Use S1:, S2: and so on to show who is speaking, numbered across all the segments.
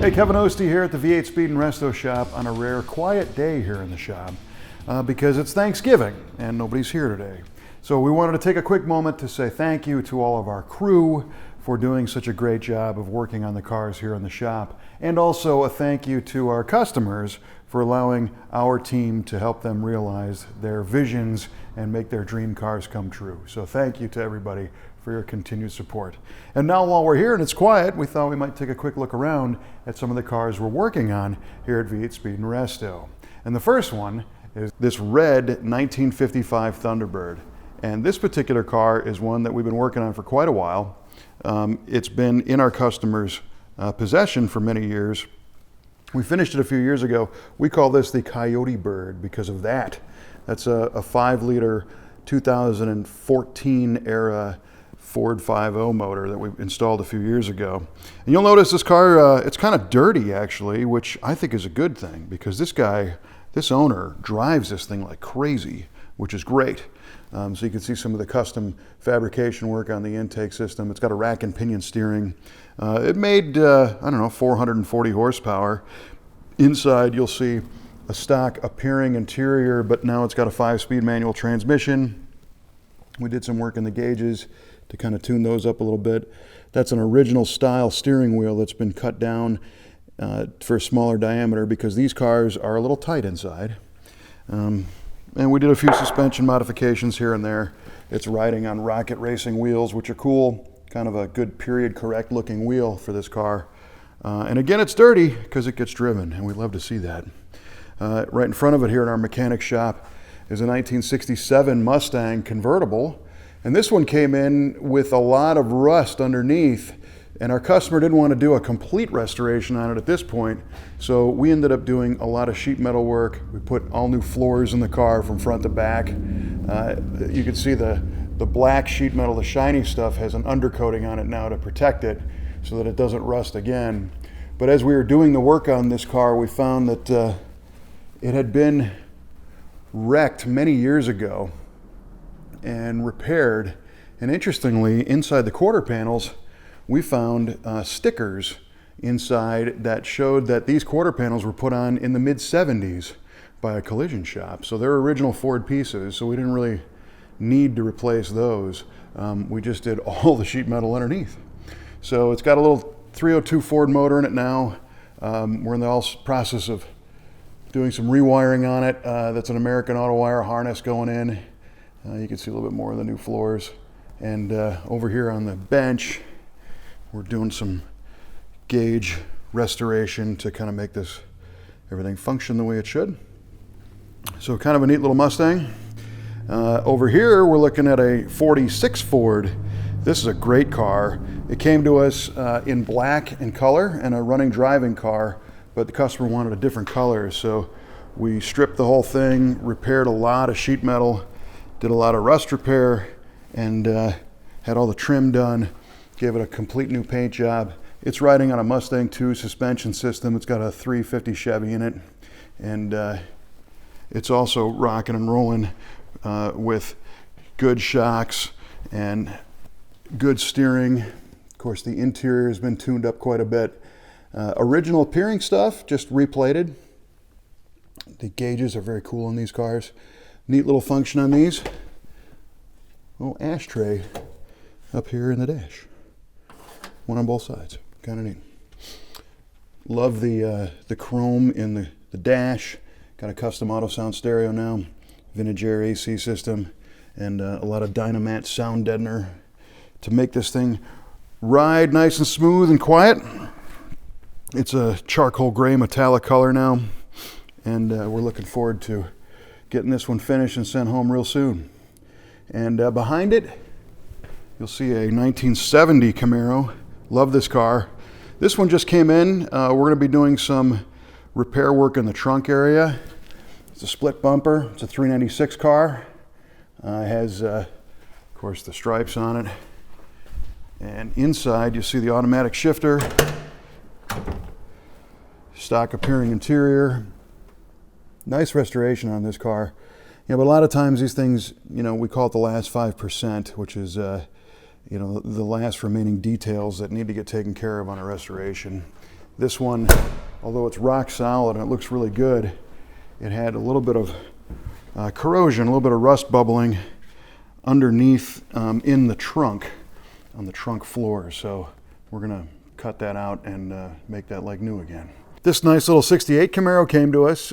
S1: Hey, Kevin Oeste here at the V8 Speed and Resto shop on a rare quiet day here in the shop because it's Thanksgiving and nobody's here today. So we wanted to take a quick moment to say thank you to all of our crew for doing such a great job of working on the cars here in the shop, and also a thank you to our customers for allowing our team to help them realize their visions and make their dream cars come true. So thank you to everybody for your continued support. And now while we're here and it's quiet, we thought we might take a quick look around at some of the cars we're working on here at V8 Speed and Resto. And the first one is this red 1955 Thunderbird. And this particular car is one that we've been working on for quite a while. It's been in our customers' possession for many years. We finished it a few years ago. We call this the CoyoTBird because of that. That's a 5-liter 2014 era Ford 5.0 motor that we installed a few years ago. And you'll notice this car, it's kind of dirty actually, which I think is a good thing because this owner drives this thing like crazy, which is great. So you can see some of the custom fabrication work on the intake system. It's got a rack and pinion steering. It made, I don't know, 440 horsepower. Inside you'll see a stock appearing interior, but now it's got a 5-speed manual transmission. We did some work in the gauges to kind of tune those up a little bit. That's an original style steering wheel that's been cut down for a smaller diameter because these cars are a little tight inside. And we did a few suspension modifications here and there. It's riding on Rocket Racing wheels, which are cool. Kind of a good period correct looking wheel for this car. And again, it's dirty because it gets driven, and we love to see that. Right in front of it here in our mechanic shop is a 1967 Mustang Convertible. And this one came in with a lot of rust underneath, and our customer didn't want to do a complete restoration on it at this point. So we ended up doing a lot of sheet metal work. We put all new floors in the car from front to back. You can see the black sheet metal, the shiny stuff, has an undercoating on it now to protect it so that it doesn't rust again. But as we were doing the work on this car, we found that it had been wrecked many years ago and repaired. And interestingly, inside the quarter panels, we found stickers inside that showed that these quarter panels were put on in the mid-70s by a collision shop. So they're original Ford pieces, so we didn't really need to replace those. We just did all the sheet metal underneath. So it's got a little 302 Ford motor in it now. We're in the process of doing some rewiring on it. That's an American Auto Wire harness going in. You can see a little bit more of the new floors. And over here on the bench, we're doing some gauge restoration to kind of make everything function the way it should. So kind of a neat little Mustang. Over here, we're looking at a 46 Ford. This is a great car. It came to us in black in color and a running driving car, but the customer wanted a different color. So we stripped the whole thing, repaired a lot of sheet metal, did a lot of rust repair, and had all the trim done, gave it a complete new paint job. It's riding on a Mustang 2 suspension system. It's got a 350 Chevy in it, and it's also rocking and rolling with good shocks and good steering. Of course, the interior has been tuned up quite a bit. Original appearing stuff, just replated. The gauges are very cool on these cars. Neat little function on these. Little ashtray up here in the dash. One on both sides. Kind of neat. Love the chrome in the dash. Got a custom auto sound stereo now. Vintage air AC system. And a lot of Dynamat sound deadener to make this thing ride nice and smooth and quiet. It's a charcoal gray metallic color now. And we're looking forward to getting this one finished and sent home real soon. And behind it, you'll see a 1970 Camaro. Love this car. This one just came in. We're going to be doing some repair work in the trunk area. It's a split bumper. It's a 396 car. It has, of course, the stripes on it. And inside, you'll see the automatic shifter. Stock appearing interior. Nice restoration on this car. But a lot of times these things, we call it the last 5%, which is, the last remaining details that need to get taken care of on a restoration. This one, although it's rock solid and it looks really good, it had a little bit of corrosion, a little bit of rust bubbling underneath in the trunk, on the trunk floor. So we're gonna cut that out and make that like new again. This nice little 68 Camaro came to us.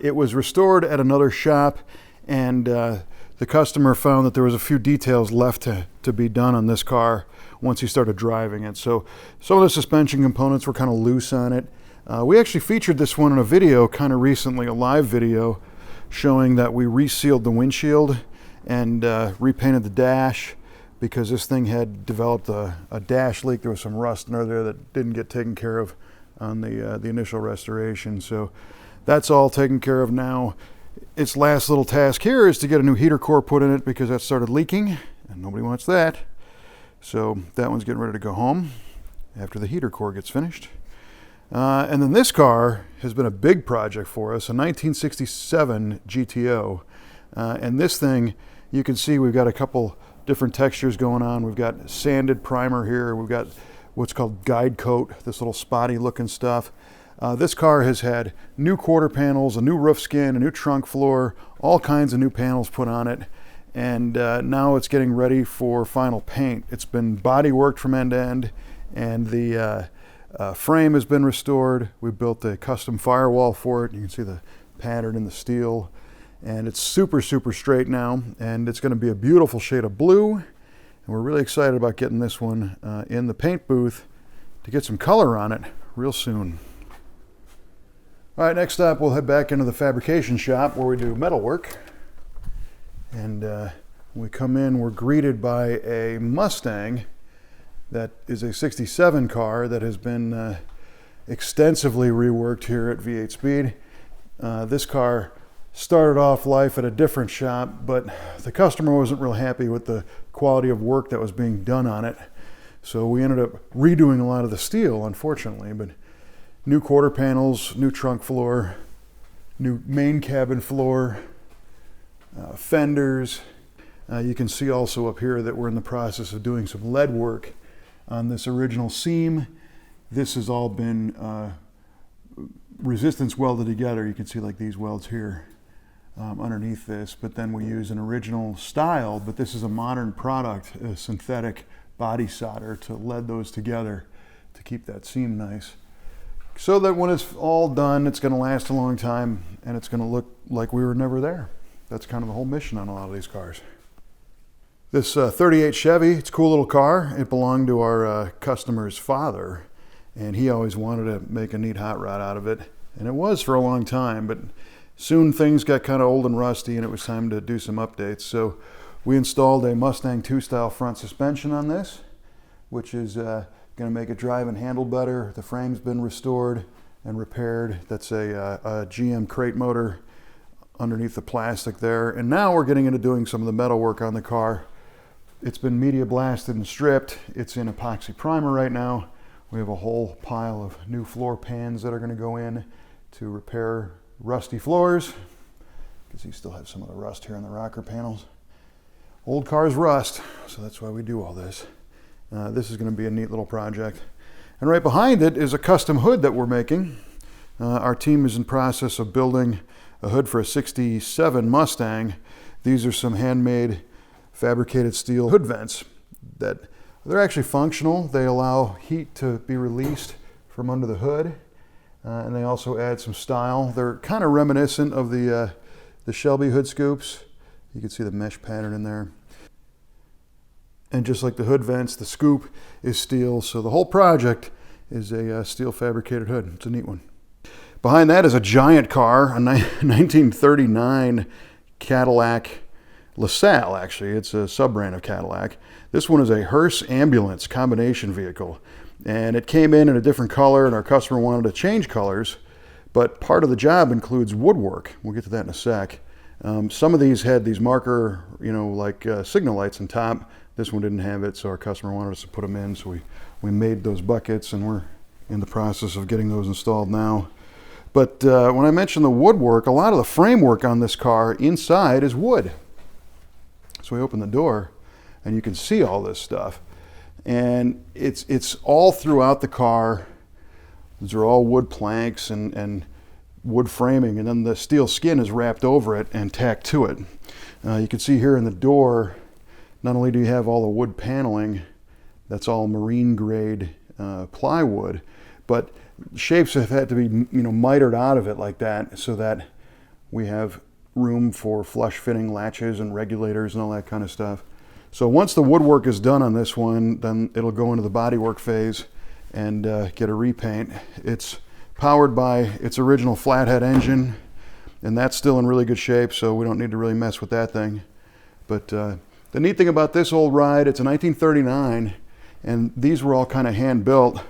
S1: It was restored at another shop, and the customer found that there was a few details left to be done on this car once he started driving it. So some of the suspension components were kind of loose on it. We actually featured this one in a video kind of recently, a live video, showing that we resealed the windshield and repainted the dash, because this thing had developed a dash leak. There was some rust under there that didn't get taken care of on the initial restoration. So that's all taken care of now. Its last little task here is to get a new heater core put in it, because that started leaking and nobody wants that. So that one's getting ready to go home after the heater core gets finished. And then this car has been a big project for us, a 1967 GTO. And this thing, you can see we've got a couple different textures going on. We've got sanded primer here. We've got what's called guide coat, this little spotty looking stuff. This car has had new quarter panels, a new roof skin, a new trunk floor, all kinds of new panels put on it. And now it's getting ready for final paint. It's been body worked from end to end, and the frame has been restored. We built a custom firewall for it. You can see the pattern in the steel, and it's super, super straight now, and it's going to be a beautiful shade of blue. And we're really excited about getting this one in the paint booth to get some color on it real soon. All right, next up we'll head back into the fabrication shop where we do metal work. And when we come in, we're greeted by a Mustang that is a 67 car that has been extensively reworked here at V8 Speed. This car started off life at a different shop, but the customer wasn't real happy with the quality of work that was being done on it. So we ended up redoing a lot of the steel, unfortunately, but new quarter panels, new trunk floor, new main cabin floor, fenders. You can see also up here that we're in the process of doing some lead work on this original seam. This has all been resistance welded together. You can see like these welds here underneath this, but then we use an original style, but this is a modern product, a synthetic body solder to lead those together to keep that seam nice, so that when it's all done, it's going to last a long time and it's going to look like we were never there. That's kind of the whole mission on a lot of these cars. This 38 Chevy, it's a cool little car. It belonged to our customer's father, and he always wanted to make a neat hot rod out of it. And it was for a long time, but soon things got kind of old and rusty and it was time to do some updates. So we installed a Mustang 2 style front suspension on this, which is going to make it drive and handle better. The frame's been restored and repaired. That's a GM crate motor underneath the plastic there. And now we're getting into doing some of the metal work on the car. It's been media blasted and stripped. It's in epoxy primer right now. We have a whole pile of new floor pans that are going to go in to repair rusty floors, because you still have some of the rust here in the rocker panels. Old cars rust, so that's why we do all this. This is going to be a neat little project. And right behind it is a custom hood that we're making. Our team is in process of building a hood for a 67 Mustang. These are some handmade fabricated steel hood vents that they're actually functional. They allow heat to be released from under the hood, and they also add some style. They're kind of reminiscent of the Shelby hood scoops. You can see the mesh pattern in there. And just like the hood vents, the scoop is steel, so the whole project is a steel fabricated hood. It's a neat one. Behind that is a giant car, a 1939 Cadillac LaSalle, actually. It's a sub-brand of Cadillac. This one is a hearse ambulance combination vehicle, and it came in a different color, and our customer wanted to change colors, but part of the job includes woodwork. We'll get to that in a sec. Some of these had these marker, like signal lights on top. This one didn't have it, so our customer wanted us to put them in, so we made those buckets, and we're in the process of getting those installed now. But when I mentioned the woodwork, a lot of the framework on this car inside is wood. So we open the door and you can see all this stuff. And it's all throughout the car. These are all wood planks and wood framing, and then the steel skin is wrapped over it and tacked to it. You can see here in the door, not only do you have all the wood paneling, that's all marine grade plywood, but shapes have had to be, mitered out of it like that so that we have room for flush fitting latches and regulators and all that kind of stuff. So once the woodwork is done on this one, then it'll go into the bodywork phase and get a repaint. It's powered by its original flathead engine, and that's still in really good shape, so we don't need to really mess with that thing. But the neat thing about this old ride, it's a 1939, and these were all kind of hand built,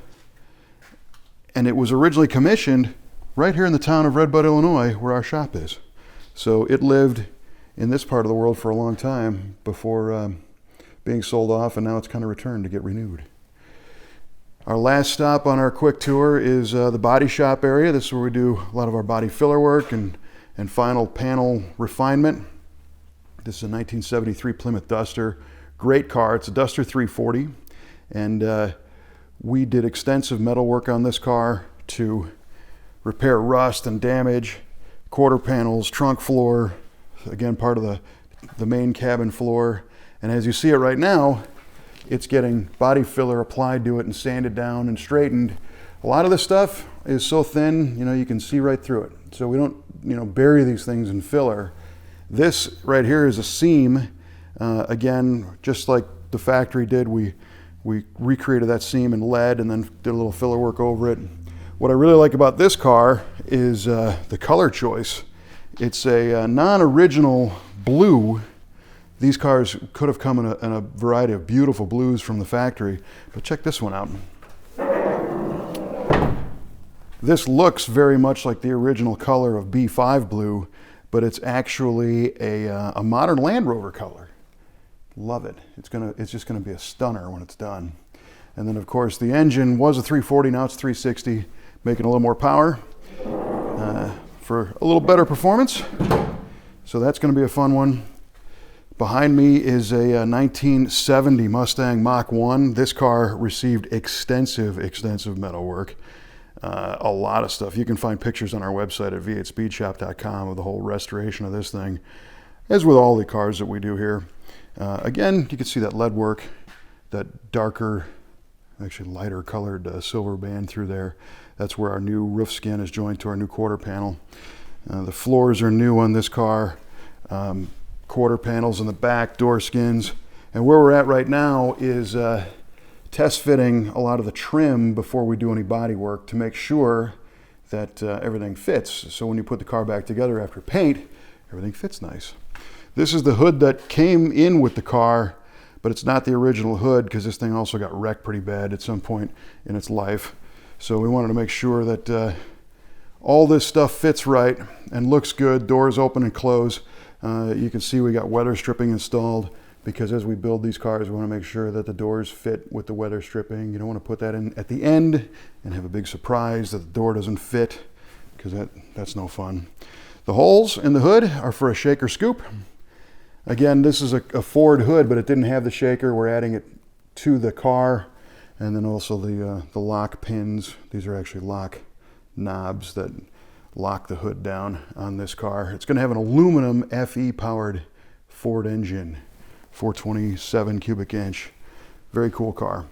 S1: and it was originally commissioned right here in the town of Red Bud, Illinois, where our shop is. So it lived in this part of the world for a long time before being sold off, and now it's kind of returned to get renewed. Our last stop on our quick tour is the body shop area. This is where we do a lot of our body filler work and final panel refinement. This is a 1973 Plymouth Duster. Great car. It's a Duster 340. And we did extensive metal work on this car to repair rust and damage, quarter panels, trunk floor, again, part of the main cabin floor. And as you see it right now, it's getting body filler applied to it and sanded down and straightened. A lot of this stuff is so thin, you can see right through it. So we don't, bury these things in filler. This right here is a seam. Again, just like the factory did, we recreated that seam in lead and then did a little filler work over it. What I really like about this car is the color choice. It's a non-original blue. These cars could have come in a variety of beautiful blues from the factory, but check this one out. This looks very much like the original color of B5 blue, but it's actually a modern Land Rover color. Love it. It's just gonna be a stunner when it's done. And then of course the engine was a 340, now it's 360, making a little more power for a little better performance. So that's gonna be a fun one. Behind me is a 1970 Mustang Mach 1. This car received extensive metal work. A lot of stuff. You can find pictures on our website at V8speedshop.com of the whole restoration of this thing, as with all the cars that we do here. Again, you can see that lead work, that darker, actually lighter colored silver band through there. That's where our new roof skin is joined to our new quarter panel. The floors are new on this car. Quarter panels in the back, door skins. And where we're at right now is test fitting a lot of the trim before we do any body work to make sure that everything fits. So when you put the car back together after paint, everything fits nice. This is the hood that came in with the car, but it's not the original hood because this thing also got wrecked pretty bad at some point in its life. So we wanted to make sure that all this stuff fits right and looks good. Doors open and close. You can see we got weather stripping installed because as we build these cars, we want to make sure that the doors fit with the weather stripping. You don't want to put that in at the end and have a big surprise that the door doesn't fit, because that's no fun. The holes in the hood are for a shaker scoop. Again, this is a Ford hood, but it didn't have the shaker. We're adding it to the car. And then also the lock pins. These are actually lock knobs that lock the hood down on this car. It's going to have an aluminum FE powered Ford engine, 427 cubic inch. Very cool car.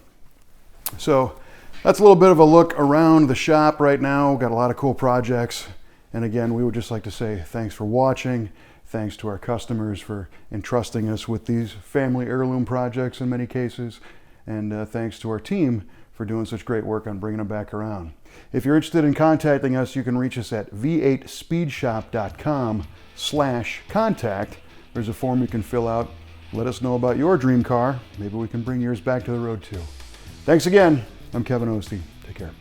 S1: So that's a little bit of a look around the shop right now. Got a lot of cool projects. And again, we would just like to say thanks for watching. Thanks to our customers for entrusting us with these family heirloom projects in many cases. And thanks to our team for doing such great work on bringing them back around. If you're interested in contacting us, you can reach us at v8speedshop.com/contact. There's a form you can fill out. Let us know about your dream car. Maybe we can bring yours back to the road too. Thanks again. I'm Kevin Oeste. Take care.